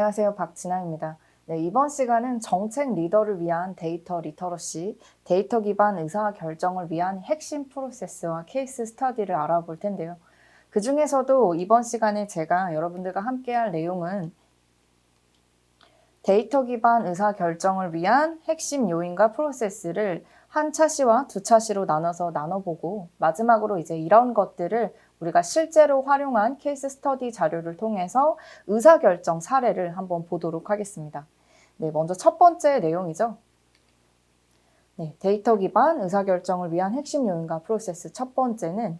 안녕하세요. 박진아입니다. 네, 이번 시간은 정책 리더를 위한 데이터 리터러시, 데이터 기반 의사 결정을 위한 핵심 프로세스와 케이스 스터디를 알아볼 텐데요. 그 중에서도 이번 시간에 제가 여러분들과 함께 할 내용은 데이터 기반 의사 결정을 위한 핵심 요인과 프로세스를 한 차시와 두 차시로 나눠보고 마지막으로 이제 이런 것들을 우리가 실제로 활용한 케이스 스터디 자료를 통해서 의사결정 사례를 한번 보도록 하겠습니다. 네, 먼저 첫 번째 내용이죠. 네, 데이터 기반 의사결정을 위한 핵심 요인과 프로세스 첫 번째는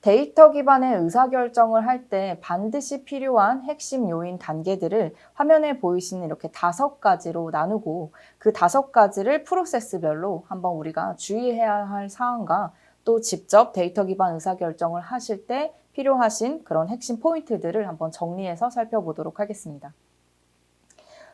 데이터 기반의 의사결정을 할 때 반드시 필요한 핵심 요인 단계들을 화면에 보이시는 이렇게 5가지로 나누고 그 5가지를 프로세스별로 한번 우리가 주의해야 할 사항과 또 직접 데이터 기반 의사결정을 하실 때 필요하신 그런 핵심 포인트들을 한번 정리해서 살펴보도록 하겠습니다.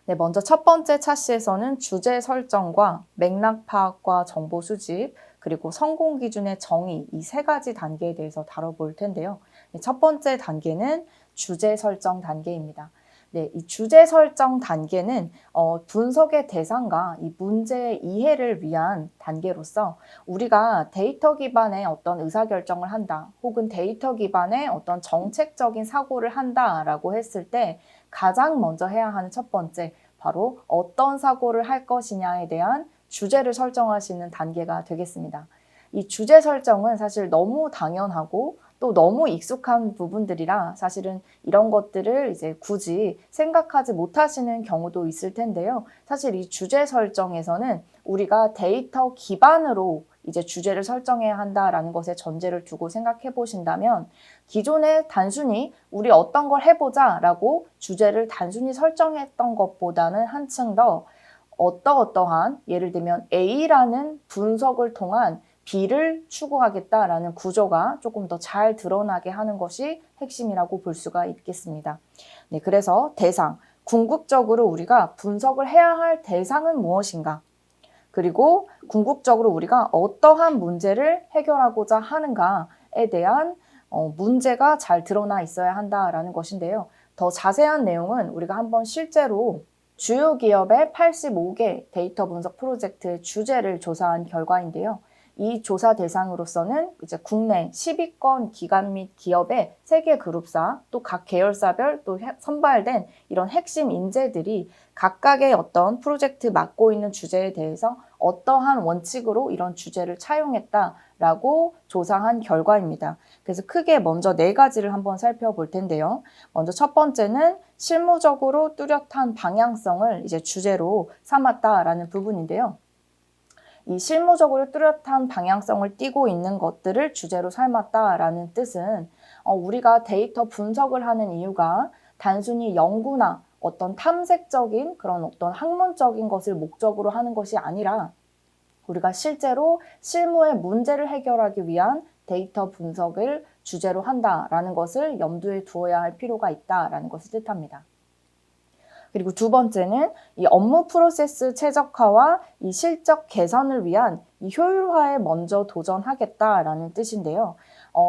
네, 먼저 첫 번째 차시에서는 주제 설정과 맥락 파악과 정보 수집, 그리고 성공 기준의 정의, 이 3가지 단계에 대해서 다뤄볼 텐데요. 첫 번째 단계는 주제 설정 단계입니다. 네, 이 주제 설정 단계는 분석의 대상과 이 문제의 이해를 위한 단계로서 우리가 데이터 기반의 어떤 의사결정을 한다, 혹은 데이터 기반의 어떤 정책적인 사고를 한다라고 했을 때 가장 먼저 해야 하는 첫 번째, 바로 어떤 사고를 할 것이냐에 대한 주제를 설정하시는 단계가 되겠습니다. 이 주제 설정은 사실 너무 당연하고 또 너무 익숙한 부분들이라 사실은 이런 것들을 이제 굳이 생각하지 못하시는 경우도 있을 텐데요. 사실 이 주제 설정에서는 우리가 데이터 기반으로 이제 주제를 설정해야 한다라는 것에 전제를 두고 생각해 보신다면 기존에 단순히 우리 어떤 걸 해보자 라고 주제를 단순히 설정했던 것보다는 한층 더 어떠한 예를 들면 A라는 분석을 통한 B를 추구하겠다라는 구조가 조금 더 잘 드러나게 하는 것이 핵심이라고 볼 수가 있겠습니다. 네, 그래서 대상, 궁극적으로 우리가 분석을 해야 할 대상은 무엇인가? 그리고 궁극적으로 우리가 어떠한 문제를 해결하고자 하는가에 대한 문제가 잘 드러나 있어야 한다라는 것인데요. 더 자세한 내용은 우리가 한번 실제로 주요 기업의 85개 데이터 분석 프로젝트의 주제를 조사한 결과인데요. 이 조사 대상으로서는 이제 국내 10위권 기관 및 기업의 세계 그룹사, 또 각 계열사별 또 선발된 이런 핵심 인재들이 각각의 어떤 프로젝트 맡고 있는 주제에 대해서 어떠한 원칙으로 이런 주제를 차용했다라고 조사한 결과입니다. 그래서 크게 먼저 4가지를 한번 살펴볼 텐데요. 먼저 첫 번째는 실무적으로 뚜렷한 방향성을 이제 주제로 삼았다라는 부분인데요. 이 실무적으로 뚜렷한 방향성을 띠고 있는 것들을 주제로 삼았다라는 뜻은 우리가 데이터 분석을 하는 이유가 단순히 연구나 어떤 탐색적인 그런 어떤 학문적인 것을 목적으로 하는 것이 아니라 우리가 실제로 실무의 문제를 해결하기 위한 데이터 분석을 주제로 한다라는 것을 염두에 두어야 할 필요가 있다라는 것을 뜻합니다. 그리고 두 번째는 이 업무 프로세스 최적화와 이 실적 개선을 위한 이 효율화에 먼저 도전하겠다라는 뜻인데요.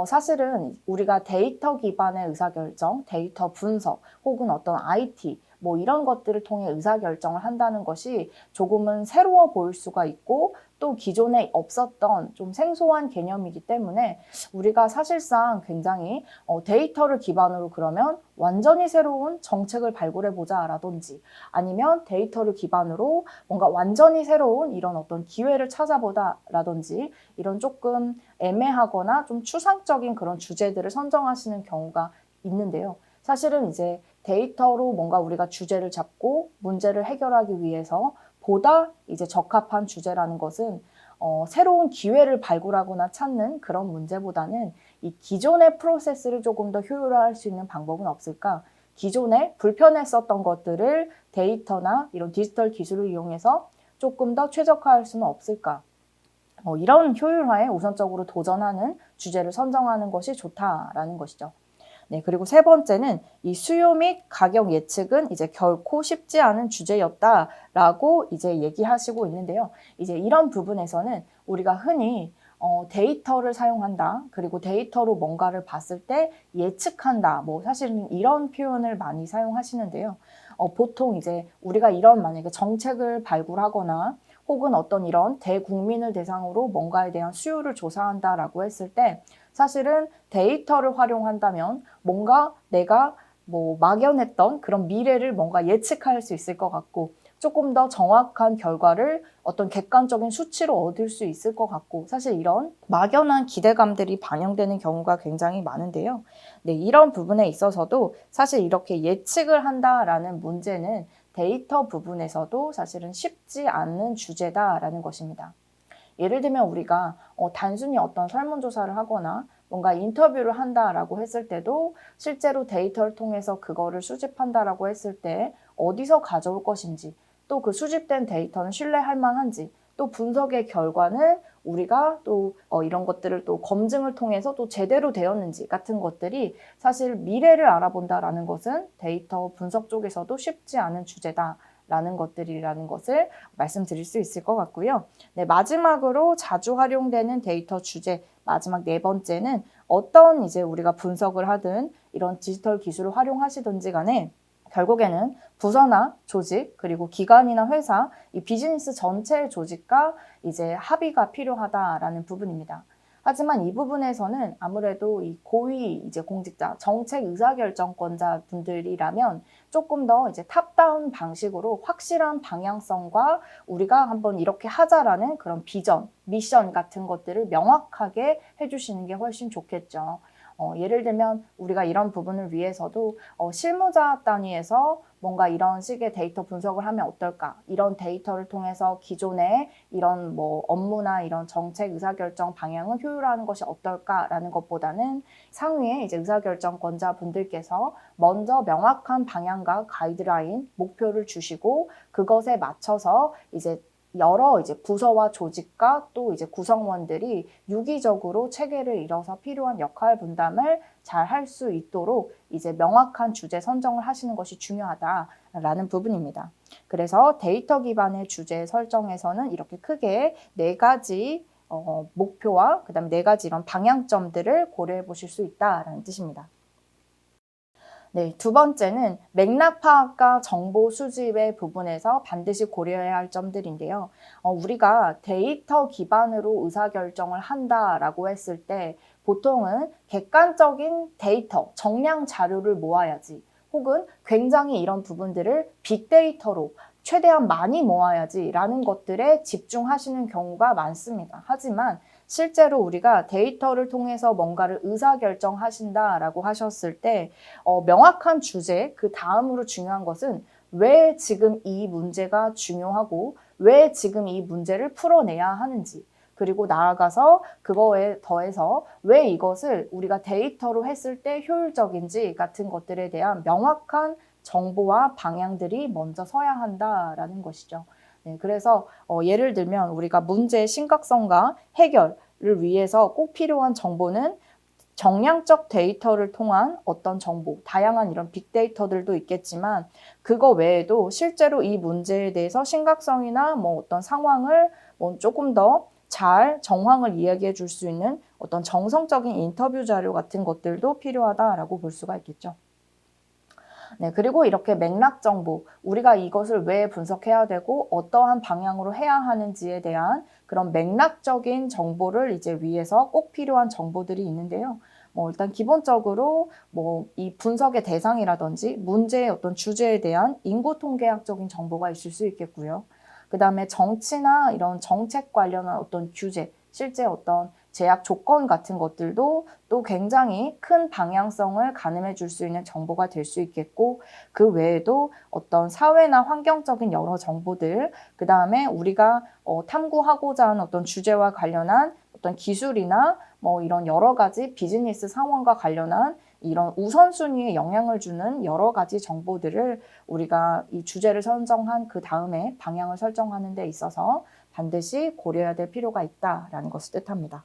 사실은 우리가 데이터 기반의 의사결정, 데이터 분석, 혹은 어떤 IT, 뭐 이런 것들을 통해 의사결정을 한다는 것이 조금은 새로워 보일 수가 있고 또 기존에 없었던 좀 생소한 개념이기 때문에 우리가 사실상 굉장히 데이터를 기반으로 그러면 완전히 새로운 정책을 발굴해보자 라든지 아니면 데이터를 기반으로 뭔가 완전히 새로운 이런 어떤 기회를 찾아보다 라든지 이런 조금 애매하거나 좀 추상적인 그런 주제들을 선정하시는 경우가 있는데요. 사실은 이제 데이터로 뭔가 우리가 주제를 잡고 문제를 해결하기 위해서 보다 이제 적합한 주제라는 것은 새로운 기회를 발굴하거나 찾는 그런 문제보다는 이 기존의 프로세스를 조금 더 효율화할 수 있는 방법은 없을까? 기존에 불편했었던 것들을 데이터나 이런 디지털 기술을 이용해서 조금 더 최적화할 수는 없을까? 이런 효율화에 우선적으로 도전하는 주제를 선정하는 것이 좋다라는 것이죠. 네, 그리고 세 번째는 이 수요 및 가격 예측은 이제 결코 쉽지 않은 주제였다라고 이제 얘기하시고 있는데요. 이제 이런 부분에서는 우리가 흔히 데이터를 사용한다. 그리고 데이터로 뭔가를 봤을 때 예측한다. 뭐 사실은 이런 표현을 많이 사용하시는데요. 보통 이제 우리가 이런 만약에 정책을 발굴하거나 혹은 어떤 이런 대국민을 대상으로 뭔가에 대한 수요를 조사한다라고 했을 때 사실은 데이터를 활용한다면 뭔가 내가 뭐 막연했던 그런 미래를 뭔가 예측할 수 있을 것 같고 조금 더 정확한 결과를 어떤 객관적인 수치로 얻을 수 있을 것 같고 사실 이런 막연한 기대감들이 반영되는 경우가 굉장히 많은데요. 네, 이런 부분에 있어서도 사실 이렇게 예측을 한다라는 문제는 데이터 부분에서도 사실은 쉽지 않은 주제다라는 것입니다. 예를 들면 우리가 단순히 어떤 설문조사를 하거나 뭔가 인터뷰를 한다라고 했을 때도 실제로 데이터를 통해서 그거를 수집한다라고 했을 때 어디서 가져올 것인지 또 그 수집된 데이터는 신뢰할 만한지 또 분석의 결과는 우리가 또 이런 것들을 또 검증을 통해서 또 제대로 되었는지 같은 것들이 사실 미래를 알아본다라는 것은 데이터 분석 쪽에서도 쉽지 않은 주제다라는 것들이라는 것을 말씀드릴 수 있을 것 같고요. 네, 마지막으로 자주 활용되는 데이터 주제 마지막 네 번째는 어떤 이제 우리가 분석을 하든 이런 디지털 기술을 활용하시든지 간에 결국에는 부서나 조직 그리고 기관이나 회사 이 비즈니스 전체의 조직과 이제 합의가 필요하다라는 부분입니다. 하지만 이 부분에서는 아무래도 이 고위 이제 공직자, 정책 의사결정권자 분들이라면 조금 더 이제 탑다운 방식으로 확실한 방향성과 우리가 한번 이렇게 하자라는 그런 비전, 미션 같은 것들을 명확하게 해주시는 게 훨씬 좋겠죠. 예를 들면 우리가 이런 부분을 위해서도 실무자 단위에서 뭔가 이런 식의 데이터 분석을 하면 어떨까? 이런 데이터를 통해서 기존의 이런 뭐 업무나 이런 정책 의사결정 방향을 효율화하는 것이 어떨까라는 것보다는 상위의 이제 의사결정권자 분들께서 먼저 명확한 방향과 가이드라인, 목표를 주시고 그것에 맞춰서 이제 여러 이제 부서와 조직과 또 이제 구성원들이 유기적으로 체계를 이뤄서 필요한 역할 분담을 잘 할 수 있도록 이제 명확한 주제 선정을 하시는 것이 중요하다라는 부분입니다. 그래서 데이터 기반의 주제 설정에서는 이렇게 크게 네 가지 목표와 그다음에 네 가지 이런 방향점들을 고려해 보실 수 있다라는 뜻입니다. 네, 두 번째는 맥락 파악과 정보 수집의 부분에서 반드시 고려해야 할 점들인데요. 우리가 데이터 기반으로 의사결정을 한다라고 했을 때 보통은 객관적인 데이터, 정량 자료를 모아야지 혹은 굉장히 이런 부분들을 빅데이터로 최대한 많이 모아야지라는 것들에 집중하시는 경우가 많습니다. 하지만 실제로 우리가 데이터를 통해서 뭔가를 의사결정하신다라고 하셨을 때 명확한 주제, 그 다음으로 중요한 것은 왜 지금 이 문제가 중요하고 왜 지금 이 문제를 풀어내야 하는지 그리고 나아가서 그거에 더해서 왜 이것을 우리가 데이터로 했을 때 효율적인지 같은 것들에 대한 명확한 정보와 방향들이 먼저 서야 한다라는 것이죠. 네, 그래서 예를 들면 우리가 문제의 심각성과 해결을 위해서 꼭 필요한 정보는 정량적 데이터를 통한 어떤 정보, 다양한 이런 빅데이터들도 있겠지만 그거 외에도 실제로 이 문제에 대해서 심각성이나 뭐 어떤 상황을 뭐 조금 더 잘 정황을 이야기해 줄 수 있는 어떤 정성적인 인터뷰 자료 같은 것들도 필요하다라고 볼 수가 있겠죠. 네, 그리고 이렇게 맥락 정보, 우리가 이것을 왜 분석해야 되고 어떠한 방향으로 해야 하는지에 대한 그런 맥락적인 정보를 이제 위해서 꼭 필요한 정보들이 있는데요. 일단 기본적으로 이 분석의 대상이라든지 문제의 어떤 주제에 대한 인구 통계학적인 정보가 있을 수 있겠고요. 그 다음에 정치나 이런 정책 관련한 어떤 규제, 실제 어떤 제약 조건 같은 것들도 또 굉장히 큰 방향성을 가늠해 줄 수 있는 정보가 될 수 있겠고 그 외에도 어떤 사회나 환경적인 여러 정보들 그 다음에 우리가 탐구하고자 하는 어떤 주제와 관련한 어떤 기술이나 이런 여러 가지 비즈니스 상황과 관련한 이런 우선순위에 영향을 주는 여러 가지 정보들을 우리가 이 주제를 선정한 그 다음에 방향을 설정하는 데 있어서 반드시 고려해야 될 필요가 있다라는 것을 뜻합니다.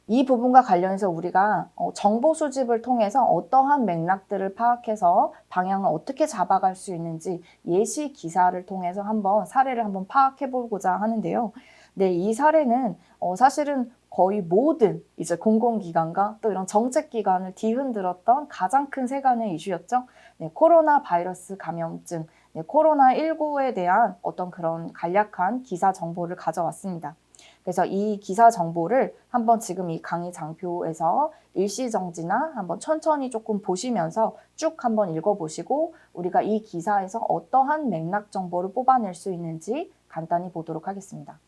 이 부분과 관련해서 우리가 정보 수집을 통해서 어떠한 맥락들을 파악해서 방향을 어떻게 잡아갈 수 있는지 예시 기사를 통해서 사례를 한번 파악해 보고자 하는데요. 네, 이 사례는 사실은 거의 모든 이제 공공기관과 또 이런 정책기관을 뒤흔들었던 가장 큰 세간의 이슈였죠. 네, 코로나 바이러스 감염증. 네, 코로나19에 대한 어떤 그런 간략한 기사 정보를 가져왔습니다. 그래서 이 기사 정보를 한번 지금 이 강의 장표에서 일시정지나 한번 천천히 조금 보시면서 쭉 한번 읽어보시고 우리가 이 기사에서 어떠한 맥락 정보를 뽑아낼 수 있는지 간단히 보도록 하겠습니다.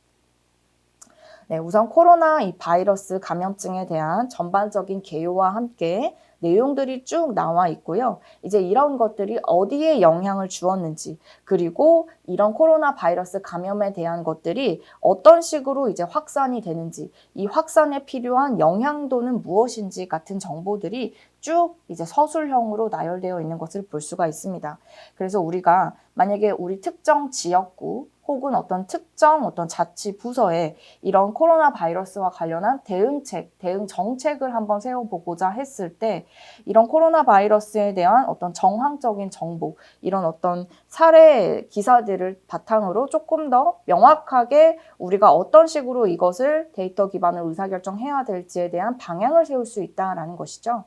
네, 우선 코로나 이 바이러스 감염증에 대한 전반적인 개요와 함께 내용들이 쭉 나와 있고요. 이제 이런 것들이 어디에 영향을 주었는지, 그리고 이런 코로나 바이러스 감염에 대한 것들이 어떤 식으로 이제 확산이 되는지, 이 확산에 필요한 영향도는 무엇인지 같은 정보들이 쭉 이제 서술형으로 나열되어 있는 것을 볼 수가 있습니다. 그래서 우리가 만약에 우리 특정 지역구 혹은 어떤 특정 어떤 자치 부서에 이런 코로나 바이러스와 관련한 대응책, 대응 정책을 한번 세워보고자 했을 때 이런 코로나 바이러스에 대한 어떤 정황적인 정보, 이런 어떤 사례 기사들을 바탕으로 조금 더 명확하게 우리가 어떤 식으로 이것을 데이터 기반으로 의사결정해야 될지에 대한 방향을 세울 수 있다는 것이죠.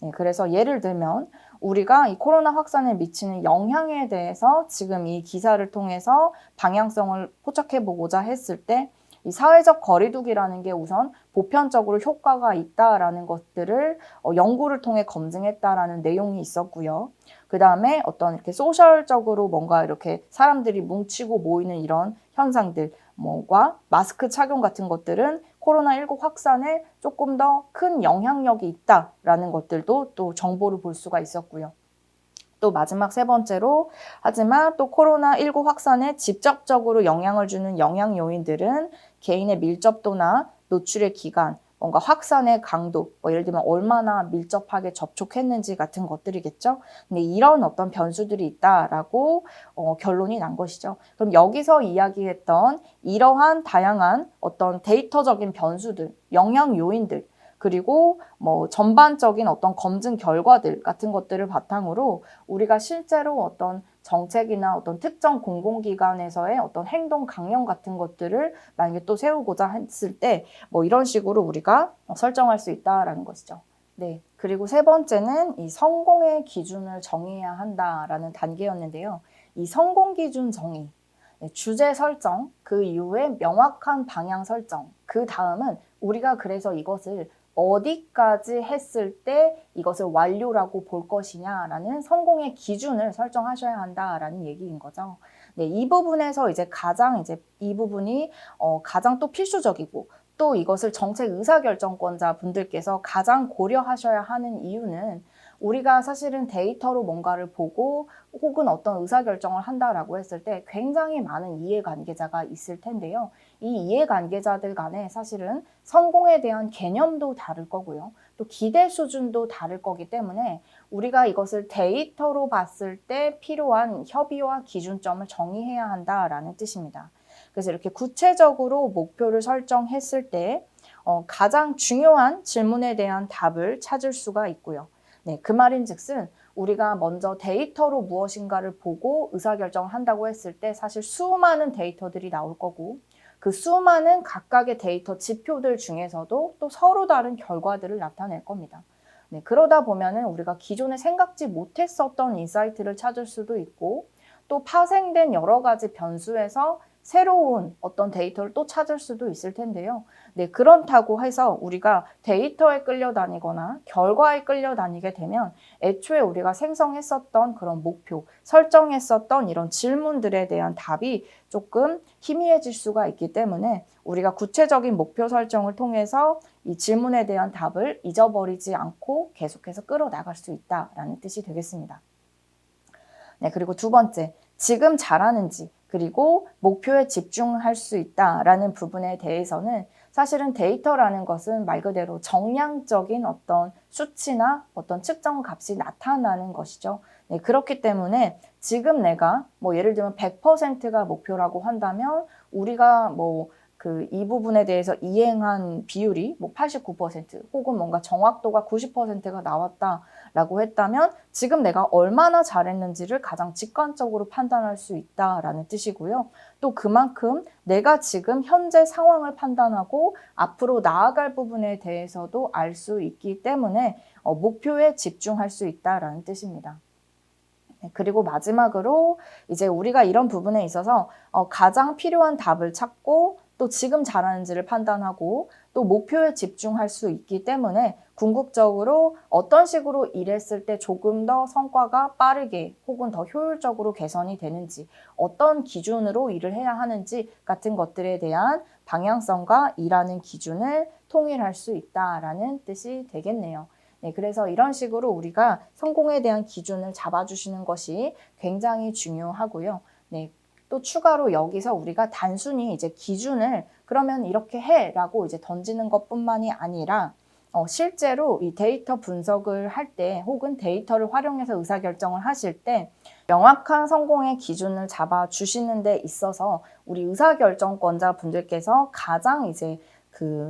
네, 그래서 예를 들면 우리가 이 코로나 확산에 미치는 영향에 대해서 지금 이 기사를 통해서 방향성을 포착해 보고자 했을 때 이 사회적 거리두기라는 게 우선 보편적으로 효과가 있다라는 것들을 연구를 통해 검증했다라는 내용이 있었고요. 그 다음에 어떤 이렇게 소셜적으로 뭔가 이렇게 사람들이 뭉치고 모이는 이런 현상들, 뭐과 마스크 착용 같은 것들은 코로나19 확산에 조금 더 큰 영향력이 있다라는 것들도 또 정보를 볼 수가 있었고요. 또 마지막 세 번째로, 하지만 또 코로나19 확산에 직접적으로 영향을 주는 영향 요인들은 개인의 밀접도나 노출의 기간, 뭔가 확산의 강도, 예를 들면 얼마나 밀접하게 접촉했는지 같은 것들이겠죠. 근데 이런 어떤 변수들이 있다라고 결론이 난 것이죠. 그럼 여기서 이야기했던 이러한 다양한 어떤 데이터적인 변수들, 영향 요인들, 그리고 뭐 전반적인 어떤 검증 결과들 같은 것들을 바탕으로 우리가 실제로 어떤 정책이나 어떤 특정 공공기관에서의 어떤 행동 강령 같은 것들을 만약에 또 세우고자 했을 때 뭐 이런 식으로 우리가 설정할 수 있다라는 것이죠. 네. 그리고 세 번째는 이 성공의 기준을 정해야 한다라는 단계였는데요. 이 성공 기준 정의, 주제 설정, 그 이후에 명확한 방향 설정, 그 다음은 우리가 그래서 이것을 어디까지 했을 때 이것을 완료라고 볼 것이냐라는 성공의 기준을 설정하셔야 한다라는 얘기인 거죠. 네, 이 부분에서 이제 가장 이 부분이 가장 또 필수적이고 또 이것을 정책 의사결정권자 분들께서 가장 고려하셔야 하는 이유는 우리가 사실은 데이터로 뭔가를 보고 혹은 어떤 의사결정을 한다라고 했을 때 굉장히 많은 이해관계자가 있을 텐데요. 이 이해관계자들 간에 사실은 성공에 대한 개념도 다를 거고요. 또 기대 수준도 다를 거기 때문에 우리가 이것을 데이터로 봤을 때 필요한 협의와 기준점을 정의해야 한다라는 뜻입니다. 그래서 이렇게 구체적으로 목표를 설정했을 때 가장 중요한 질문에 대한 답을 찾을 수가 있고요. 네, 그 말인즉슨 우리가 먼저 데이터로 무엇인가를 보고 의사결정을 한다고 했을 때 사실 수많은 데이터들이 나올 거고 그 수많은 각각의 데이터 지표들 중에서도 또 서로 다른 결과들을 나타낼 겁니다. 네, 그러다 보면은 우리가 기존에 생각지 못했었던 인사이트를 찾을 수도 있고 또 파생된 여러 가지 변수에서 새로운 어떤 데이터를 또 찾을 수도 있을 텐데요. 네, 그렇다고 해서 우리가 데이터에 끌려다니거나 결과에 끌려다니게 되면 애초에 우리가 생성했었던 그런 목표, 설정했었던 이런 질문들에 대한 답이 조금 희미해질 수가 있기 때문에 우리가 구체적인 목표 설정을 통해서 이 질문에 대한 답을 잊어버리지 않고 계속해서 끌어나갈 수 있다라는 뜻이 되겠습니다. 네, 그리고 두 번째, 지금 잘하는지 그리고 목표에 집중할 수 있다라는 부분에 대해서는 사실은 데이터라는 것은 말 그대로 정량적인 어떤 수치나 어떤 측정 값이 나타나는 것이죠. 네, 그렇기 때문에 지금 내가 뭐 예를 들면 100%가 목표라고 한다면 우리가 뭐 이 부분에 대해서 이행한 비율이 뭐 89% 혹은 뭔가 정확도가 90%가 나왔다라고 했다면 지금 내가 얼마나 잘했는지를 가장 직관적으로 판단할 수 있다라는 뜻이고요. 또 그만큼 내가 지금 현재 상황을 판단하고 앞으로 나아갈 부분에 대해서도 알 수 있기 때문에 목표에 집중할 수 있다라는 뜻입니다. 그리고 마지막으로 이제 우리가 이런 부분에 있어서 가장 필요한 답을 찾고 또 지금 잘하는지를 판단하고 또 목표에 집중할 수 있기 때문에 궁극적으로 어떤 식으로 일했을 때 조금 더 성과가 빠르게 혹은 더 효율적으로 개선이 되는지, 어떤 기준으로 일을 해야 하는지 같은 것들에 대한 방향성과 일하는 기준을 통일할 수 있다라는 뜻이 되겠네요. 네, 그래서 이런 식으로 우리가 성공에 대한 기준을 잡아주시는 것이 굉장히 중요하고요. 네, 또 추가로 여기서 우리가 단순히 이제 기준을 그러면 이렇게 해라고 이제 던지는 것뿐만이 아니라 실제로 이 데이터 분석을 할 때 혹은 데이터를 활용해서 의사결정을 하실 때 명확한 성공의 기준을 잡아주시는 데 있어서 우리 의사결정권자 분들께서 가장 이제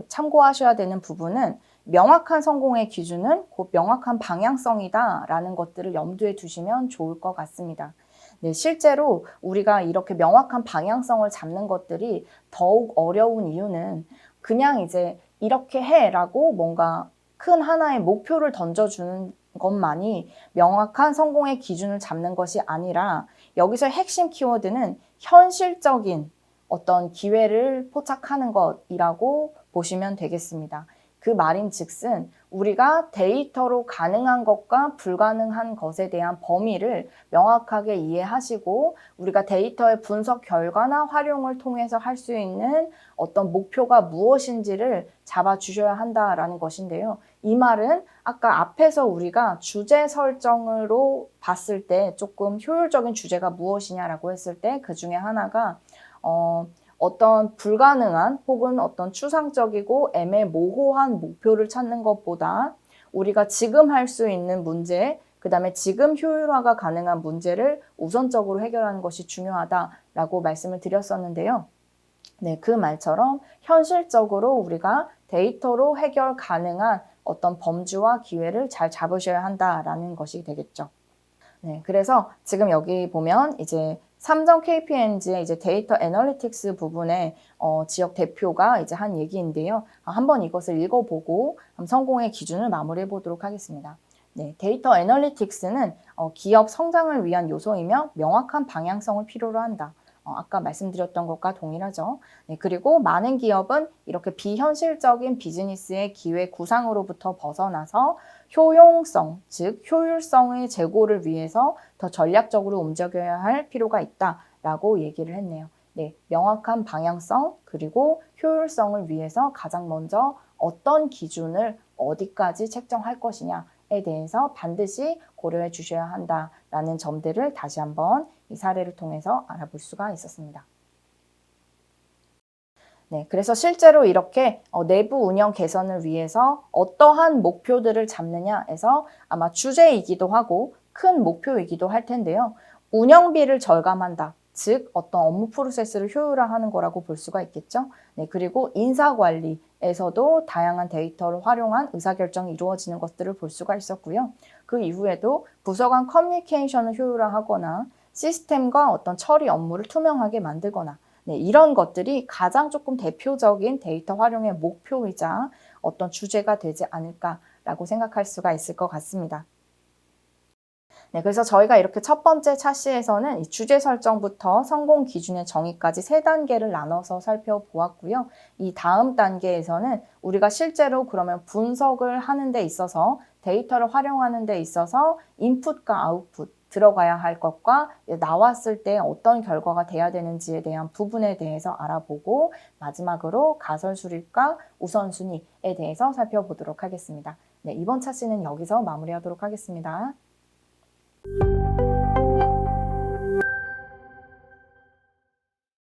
참고하셔야 되는 부분은 명확한 성공의 기준은 곧 명확한 방향성이다라는 것들을 염두에 두시면 좋을 것 같습니다. 네, 실제로 우리가 이렇게 명확한 방향성을 잡는 것들이 더욱 어려운 이유는 그냥 이제 이렇게 해라고 뭔가 큰 하나의 목표를 던져주는 것만이 명확한 성공의 기준을 잡는 것이 아니라 여기서 핵심 키워드는 현실적인 어떤 기회를 포착하는 것이라고 보시면 되겠습니다. 그 말인즉슨 우리가 데이터로 가능한 것과 불가능한 것에 대한 범위를 명확하게 이해하시고 우리가 데이터의 분석 결과나 활용을 통해서 할 수 있는 어떤 목표가 무엇인지를 잡아주셔야 한다라는 것인데요. 이 말은 아까 앞에서 우리가 주제 설정으로 봤을 때 조금 효율적인 주제가 무엇이냐라고 했을 때 그 중에 하나가 어떤 불가능한 혹은 어떤 추상적이고 애매모호한 목표를 찾는 것보다 우리가 지금 할 수 있는 문제, 그 다음에 지금 효율화가 가능한 문제를 우선적으로 해결하는 것이 중요하다라고 말씀을 드렸었는데요. 네, 그 말처럼 현실적으로 우리가 데이터로 해결 가능한 어떤 범주와 기회를 잘 잡으셔야 한다라는 것이 되겠죠. 네, 그래서 지금 여기 보면 이제 삼성 KPMG의 이제 데이터 애널리틱스 부분에 지역 대표가 이제 한 얘기인데요. 한번 이것을 읽어보고 성공의 기준을 마무리해 보도록 하겠습니다. 네, 데이터 애널리틱스는 기업 성장을 위한 요소이며 명확한 방향성을 필요로 한다. 아까 말씀드렸던 것과 동일하죠. 네, 그리고 많은 기업은 이렇게 비현실적인 비즈니스의 기회 구상으로부터 벗어나서 효용성, 즉 효율성의 제고를 위해서 더 전략적으로 움직여야 할 필요가 있다라고 얘기를 했네요. 네, 명확한 방향성 그리고 효율성을 위해서 가장 먼저 어떤 기준을 어디까지 책정할 것이냐에 대해서 반드시 고려해 주셔야 한다라는 점들을 다시 한번 이 사례를 통해서 알아볼 수가 있었습니다. 네, 그래서 실제로 이렇게 내부 운영 개선을 위해서 어떠한 목표들을 잡느냐에서 아마 주제이기도 하고 큰 목표이기도 할 텐데요. 운영비를 절감한다. 즉 어떤 업무 프로세스를 효율화하는 거라고 볼 수가 있겠죠. 네, 그리고 인사관리에서도 다양한 데이터를 활용한 의사결정이 이루어지는 것들을 볼 수가 있었고요. 그 이후에도 부서 간 커뮤니케이션을 효율화하거나 시스템과 어떤 처리 업무를 투명하게 만들거나 네, 이런 것들이 가장 조금 대표적인 데이터 활용의 목표이자 어떤 주제가 되지 않을까라고 생각할 수가 있을 것 같습니다. 네, 그래서 저희가 이렇게 첫 번째 차시에서는 이 주제 설정부터 성공 기준의 정의까지 세 단계를 나눠서 살펴보았고요. 이 다음 단계에서는 우리가 실제로 그러면 분석을 하는 데 있어서 데이터를 활용하는 데 있어서 인풋과 아웃풋, 들어가야 할 것과 나왔을 때 어떤 결과가 돼야 되는지에 대한 부분에 대해서 알아보고 마지막으로 가설수립과 우선순위에 대해서 살펴보도록 하겠습니다. 네, 이번 차시는 여기서 마무리하도록 하겠습니다.